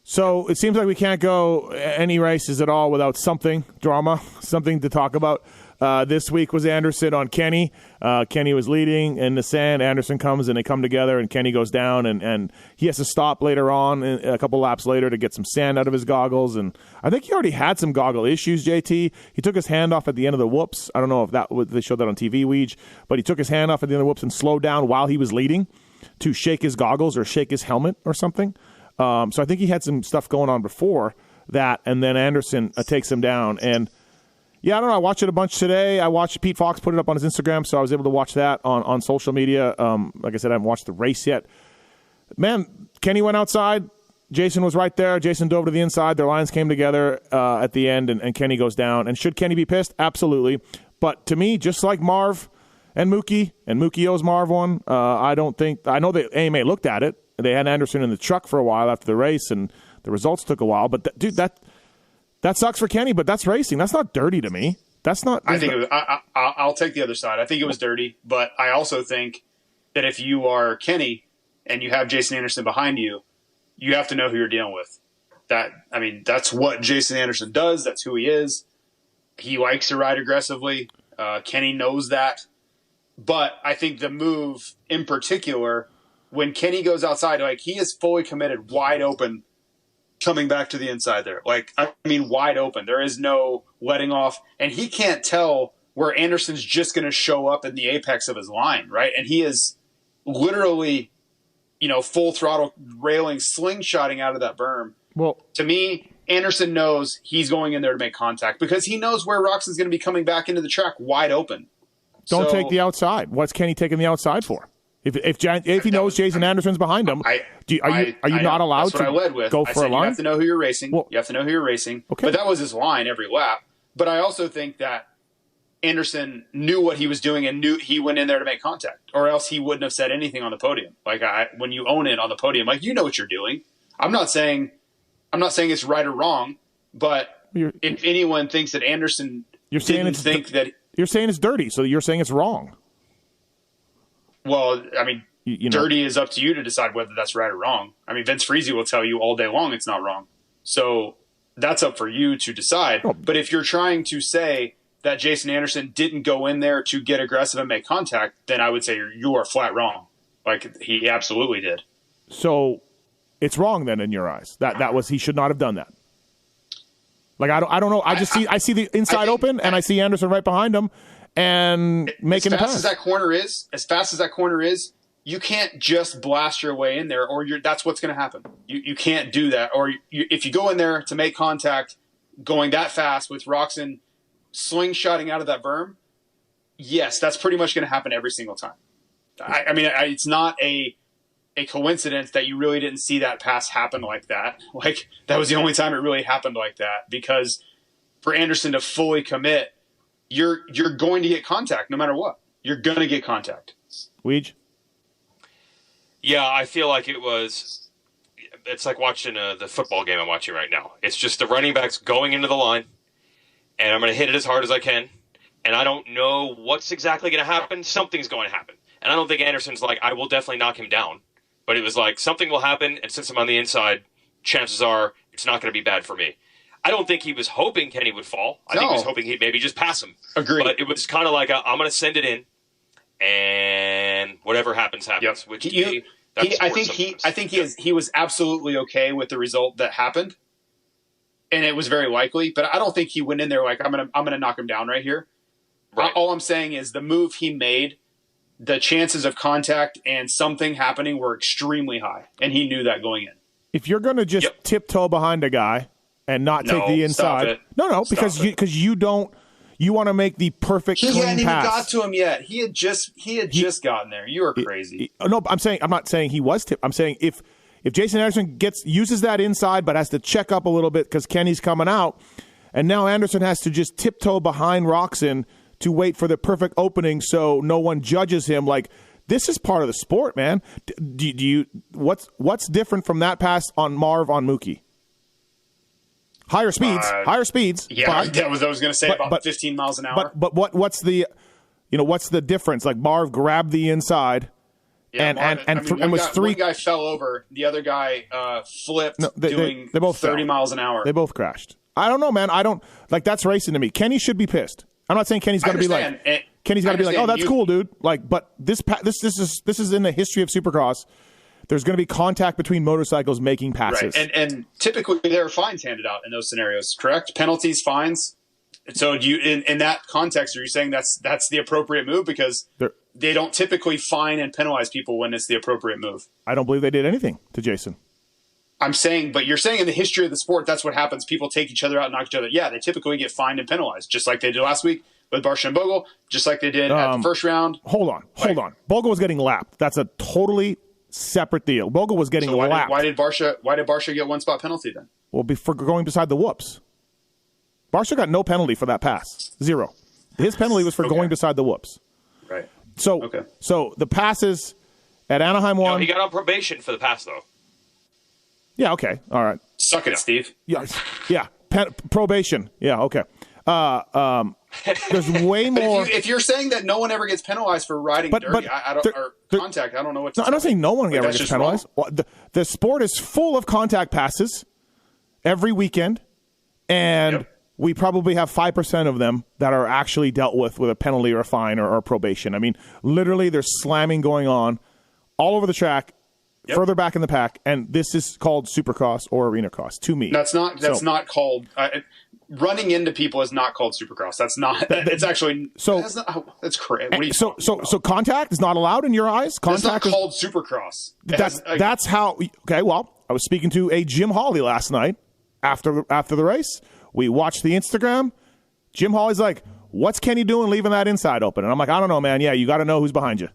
So it seems like we can't go any races at all without something to talk about. This week was Anderson on Kenny. Kenny was leading in the sand. Anderson comes and they come together, and Kenny goes down, and he has to stop later on, a couple laps later, to get some sand out of his goggles. And I think he already had some goggle issues, JT. He took his hand off at the end of the whoops. I don't know if they showed that on TV, Weege, but he took his hand off at the end of the whoops and slowed down while he was leading to shake his goggles or shake his helmet or something. So I think he had some stuff going on before that, and then Anderson takes him down. And, yeah, I don't know. I watched it a bunch today. I watched Pete Fox put it up on his Instagram, so I was able to watch that on social media. Like I said, I haven't watched the race yet. Man, Kenny went outside. Jason was right there. Jason dove to the inside. Their lines came together at the end, and Kenny goes down. And should Kenny be pissed? Absolutely. But to me, just like Marv and Mookie owes Marv one, I know that AMA looked at it. They had Anderson in the truck for a while after the race, and the results took a while. But, that sucks for Kenny, but that's racing. That's not dirty to me. That's not. I think I'll take the other side. I think it was dirty, but I also think that if you are Kenny and you have Jason Anderson behind you, you have to know who you're dealing with. That's what Jason Anderson does. That's who he is. He likes to ride aggressively. Kenny knows that. But I think the move in particular, when Kenny goes outside, he is fully committed, wide open, coming back to the inside there. Wide open. There is no letting off. And he can't tell where Anderson's just going to show up in the apex of his line, right? And he is literally, full throttle railing, slingshotting out of that berm. Well, to me, Anderson knows he's going in there to make contact because he knows where Roczen's going to be coming back into the track wide open. Don't take the outside. What's Kenny taking the outside for? If he knows Jason Anderson's behind him, are you not allowed to go for a line? You have to know who you're racing. You have to know who you're racing. Okay. But that was his line every lap. But I also think that Anderson knew what he was doing and knew he went in there to make contact, or else he wouldn't have said anything on the podium. When you own it on the podium, you know what you're doing. I'm not saying it's right or wrong, but if anyone thinks that Anderson you're saying it's dirty, so you're saying it's wrong. Well, dirty is up to you to decide whether that's right or wrong. Vince Freese will tell you all day long it's not wrong. So that's up for you to decide. Oh. But if you're trying to say that Jason Anderson didn't go in there to get aggressive and make contact, then I would say you are flat wrong. He absolutely did. So it's wrong then in your eyes. He should not have done that. I don't know. I see the inside open, and I see Anderson right behind him. And making a pass. As fast as that corner is, you can't just blast your way in there, or that's what's going to happen. You can't do that. Or if you go in there to make contact, going that fast with Roczen slingshotting out of that berm, yes, that's pretty much going to happen every single time. It's not a coincidence that you really didn't see that pass happen like that. That was the only time it really happened like that, because for Anderson to fully commit, you're going to get contact no matter what. You're going to get contact. Weege? Yeah, I feel like it's like watching the football game I'm watching right now. It's just the running backs going into the line, and I'm going to hit it as hard as I can, and I don't know what's exactly going to happen. Something's going to happen. And I don't think Anderson's I will definitely knock him down. But it was something will happen, and since I'm on the inside, chances are it's not going to be bad for me. I don't think he was hoping Kenny would fall. I think he was hoping he'd maybe just pass him. Agreed. But it was kind of I'm going to send it in, and whatever happens, happens. Yep. I think he was absolutely okay with the result that happened, and it was very likely. But I don't think he went in there I'm gonna knock him down right here. Right. All I'm saying is the move he made, the chances of contact and something happening were extremely high, and he knew that going in. If you're going to just tiptoe behind a guy and not take the inside, because you want to make the perfect clean pass. He hadn't even got to him yet. He had just gotten there. You are crazy. I'm not saying he was tipped. I'm saying if Jason Anderson uses that inside but has to check up a little bit because Kenny's coming out, and now Anderson has to just tiptoe behind Roczen to wait for the perfect opening so no one judges him. This is part of the sport, man. What's different from that pass on Marv on Mookie? Higher speeds. Yeah, that was I was going to say, about 15 miles an hour. But what's the difference? Marv grabbed the inside Yeah, and was three. One guy fell over, the other guy flipped, doing they both 30 fell. miles an hour. They both crashed. I don't know, man. I don't like that's racing to me. Kenny should be pissed. I'm not saying Kenny's got to be like oh, that's cool, dude. Like, but this is in the history of Supercross. There's going to be contact between motorcycles making passes. Right. And typically there are fines handed out in those scenarios, correct? Penalties, fines. So do you in that context, are you saying that's the appropriate move? Because they don't typically fine and penalize people when it's the appropriate move. I don't believe they did anything to Jason. I'm saying, but you're saying in the history of the sport, that's what happens. People take each other out and knock each other. Yeah, they typically get fined and penalized, just like they did last week with Barsha and Bogle, just like they did at the first round. Hold on. Bogle was getting lapped. That's a totally separate deal. Bogle was getting lapped. Why did Barsha get one spot penalty then? Well, for going beside the whoops. Barsha got no penalty for that pass. 0. His penalty was for going beside the whoops. Right. So the passes at Anaheim 1. No, he got on probation for the pass, though. Yeah, okay. All right. Suck it, Steve. Yeah. Probation. Yeah, okay. There's way more. If you're saying that no one ever gets penalized for riding dirty, contact, I don't know what to say. I'm not saying no one ever gets penalized. Well, the sport is full of contact passes every weekend, and we probably have 5% of them that are actually dealt with a penalty or a fine or probation. I mean, literally, there's slamming going on all over the track. Further back in the pack, and this is called Supercross or Arena Cross to me. That's not called running into people is not called Supercross. That's not. It's actually that's correct. What are you so contact is not allowed in your eyes. Contact is not called Supercross. That's how. Okay, well, I was speaking to a Jim Hawley last night after the race. We watched the Instagram. Jim Hawley's like, "What's Kenny doing leaving that inside open?" And I'm like, "I don't know, man. Yeah, you got to know who's behind you."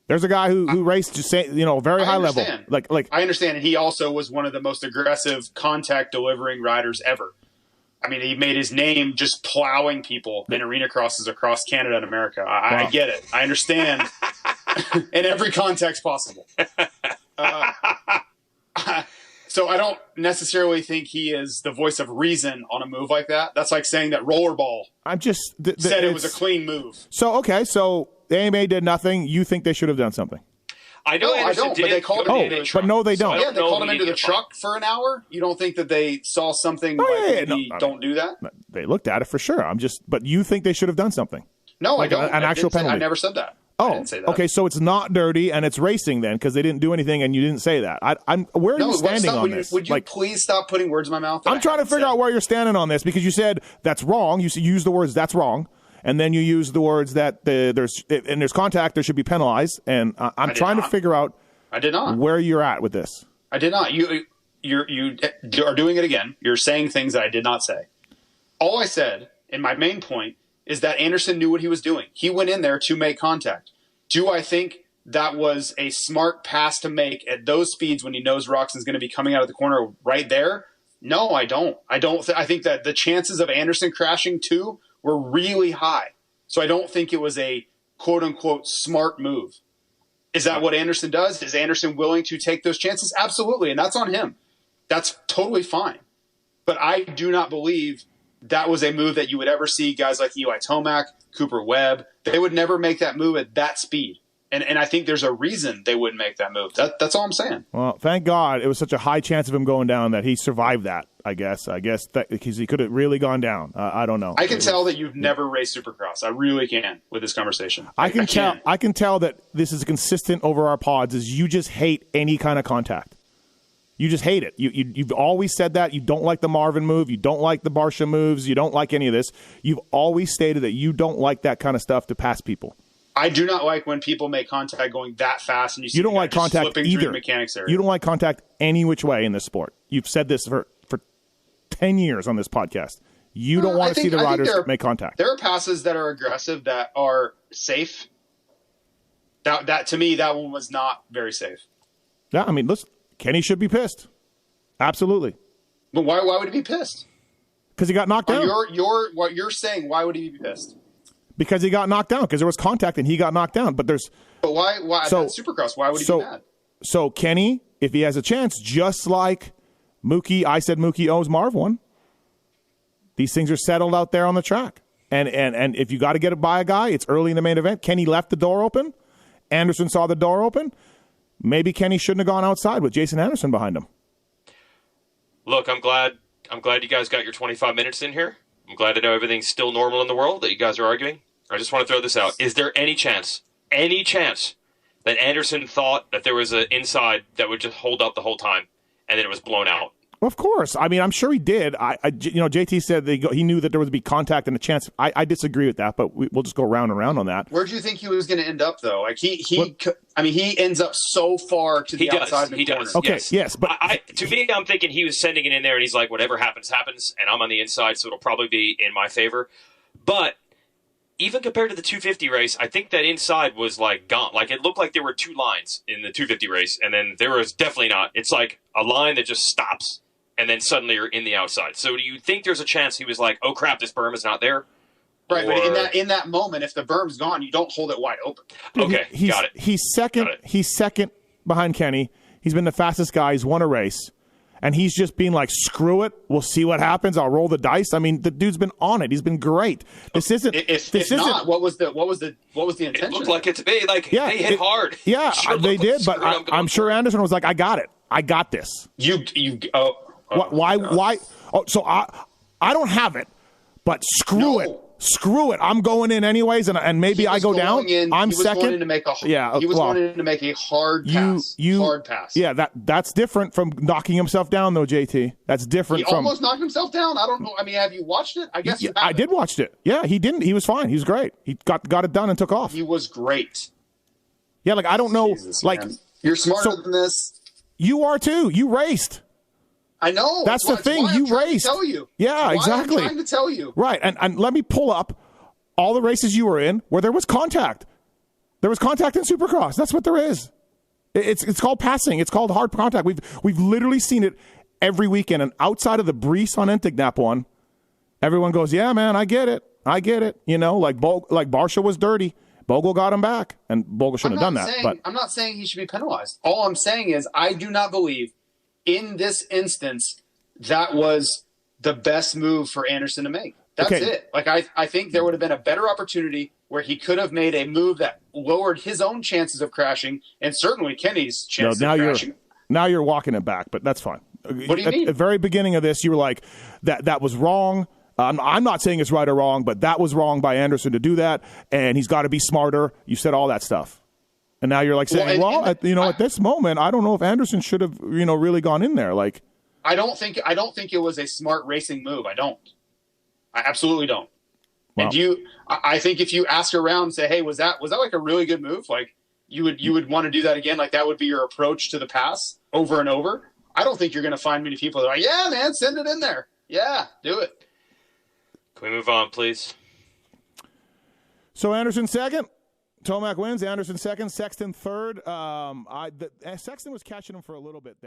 There's a guy who raced just very high level. Like I understand, and he also was one of the most aggressive contact delivering riders ever. I mean, he made his name just plowing people in arena crosses across Canada and America. I get it. I understand in every context possible. So I don't necessarily think he is the voice of reason on a move like that. That's like saying that rollerball said it was a clean move. So the AMA did nothing. You think they should have done something? I don't. But they called him into the truck. But no, they don't. They called him into the truck for an hour. You don't think that they saw something don't do that? They looked at it for sure. But you think they should have done something? No, I don't. An actual penalty. I never said that. Oh, I didn't say that. Okay, so it's not dirty and it's racing then because they didn't do anything and you didn't say that. Where are you standing on this? Would you please stop putting words in my mouth? I'm trying to figure out where you're standing on this because you said that's wrong. You used the words that's wrong. And then you use the words that there's contact, there should be penalized. And I'm trying to figure out where you're at with this. I did not. You are doing it again. You're saying things that I did not say. All I said, and my main point, is that Anderson knew what he was doing. He went in there to make contact. Do I think that was a smart pass to make at those speeds when he knows Roczen's going to be coming out of the corner right there? No, I don't. I think that the chances of Anderson crashing too were really high. So I don't think it was a quote-unquote smart move. Is that what Anderson does? Is Anderson willing to take those chances? Absolutely, and that's on him. That's totally fine. But I do not believe that was a move that you would ever see guys like Eli Tomac, Cooper Webb. They would never make that move at that speed. And I think there's a reason they wouldn't make that move. That's all I'm saying. Well, thank God it was such a high chance of him going down that he survived that, I guess that because he could have really gone down. I don't know. I can tell that you've never raced Supercross. I really can with this conversation. I can tell that this is consistent over our pods is you just hate any kind of contact. You just hate it. You've always said that. You don't like the Marvin move. You don't like the Barsha moves. You don't like any of this. You've always stated that you don't like that kind of stuff to pass people. I do not like when people make contact going that fast and you don't like contact either. Through the mechanics area. You don't like contact any which way in this sport. You've said this for 10 years on this podcast. You don't want to see the riders make contact. There are passes that are aggressive that are safe. That to me, that one was not very safe. Yeah, I mean, listen, Kenny should be pissed. Absolutely. But why would he be pissed? Because he got knocked down. What you're saying, why would he be pissed? Because he got knocked down. Because there was contact and he got knocked down. But why? So, Supercross, why would he be mad? So Kenny, if he has a chance, just like Mookie, I said Mookie owes Marv one. These things are settled out there on the track. And if you got to get it by a guy, it's early in the main event. Kenny left the door open. Anderson saw the door open. Maybe Kenny shouldn't have gone outside with Jason Anderson behind him. Look, I'm glad you guys got your 25 minutes in here. I'm glad to know everything's still normal in the world, that you guys are arguing. I just want to throw this out. Is there any chance that Anderson thought that there was an inside that would just hold up the whole time and then it was blown out? Of course. I mean, I'm sure he did. JT said he knew that there would be contact and a chance. I disagree with that, but we'll just go round and round on that. Where do you think he was going to end up, though? Like he ends up so far to the outside of the corner. Does. Okay, yes, but to me, I'm thinking he was sending it in there, and he's like, whatever happens, happens, and I'm on the inside, so it'll probably be in my favor. But even compared to the 250 race, I think that inside was like gone. Like it looked like there were two lines in the 250 race, and then there was definitely not. It's like a line that just stops. And then suddenly you're in the outside. So do you think there's a chance he was like, "Oh crap, this berm is not there"? Right, but in that moment, if the berm's gone, you don't hold it wide open. Okay, got it. He's second. Got it. He's second behind Kenny. He's been the fastest guy. He's won a race, and he's just being like, "Screw it. We'll see what happens. I'll roll the dice." I mean, the dude's been on it. He's been great. This isn't. If not, what was the intention? It looked like it to me. Like they hit hard. Yeah, sure they did. But I'm sure Anderson was like, "I got it. I got this." Why? Oh, so I don't have it, but screw it. I'm going in anyways, and maybe I go down. I'm second. He was going in to make a hard pass. Hard pass. Yeah, that's different from knocking himself down, though, JT. That's different. He almost knocked himself down. I don't know. I mean, have you watched it? I guess I did watch it. Yeah, he didn't. He was fine. He was great. He got it done and took off. He was great. Yeah, like I don't know. Jesus, man. You're smarter than this. You are too. You raced. I know. That's the thing. You raced. Tell you. Yeah, exactly. I'm trying to tell you. Right, and let me pull up all the races you were in where there was contact. There was contact in Supercross. That's what there is. It's called passing. It's called hard contact. We've literally seen it every weekend. And outside of the Brees on Entignap one, everyone goes, "Yeah, man, I get it. You know, like Barsha was dirty. Bogle got him back, and Bogle shouldn't have done that." But I'm not saying he should be penalized. All I'm saying is I do not believe in this instance that was the best move for Anderson to make. That's it. Like I think there would have been a better opportunity where he could have made a move that lowered his own chances of crashing and certainly Kenny's chances of crashing. Now you're walking it back, but that's fine. What do you mean? At the very beginning of this, you were like, that was wrong. I'm not saying it's right or wrong, but that was wrong by Anderson to do that, and he's got to be smarter. You said all that stuff. And now you're like saying, at this moment, I don't know if Anderson should have, really gone in there. Like, I don't think it was a smart racing move. I absolutely don't. Wow. And I think if you ask around and say, "Hey, was that like a really good move?" Like you would want to do that again. Like that would be your approach to the pass over and over. I don't think you're going to find many people that are like, "Yeah, man, send it in there. Yeah, do it." Can we move on, please? So Anderson second. Tomac wins. Anderson second. Sexton third. Sexton was catching him for a little bit there.